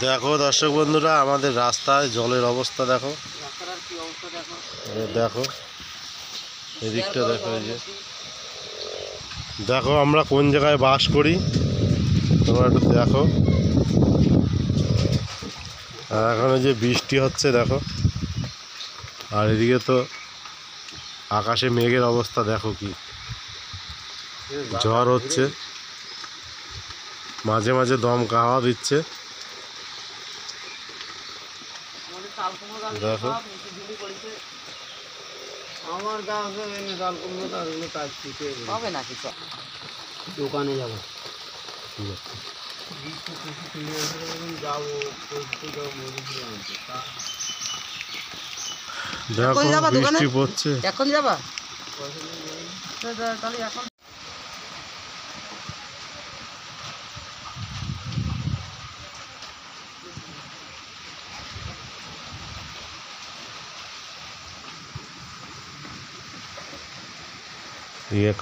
দেখো দর্শক বন্ধুরা, আমাদের রাস্তায় জলের অবস্থা দেখো, দেখো এদিকটা দেখো, এই যে দেখো আমরা কোন জায়গায় বাস করি তোমরা একটু দেখো। আর এখন যে বৃষ্টি হচ্ছে দেখো, আর এদিকে তো আকাশে মেঘের অবস্থা দেখো, কি ঝড় হচ্ছে, মাঝে মাঝে দমকা হাওয়া দিচ্ছে দেখো। আমার হবে না কিছু, দোকানে যাবো দেখো বৃষ্টি পড়ছে। এখন যাবা তাহলে এখন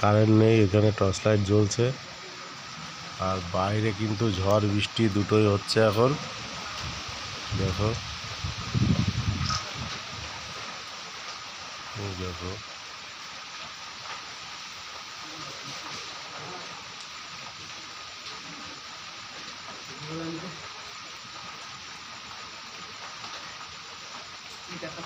কারেন্ট নেই, এখানে টর্চ লাইট জ্বলছে, আর বাইরে কিন্তু ঝড় বৃষ্টি দুটোই হচ্ছে এখন দেখো। দেখো দেখা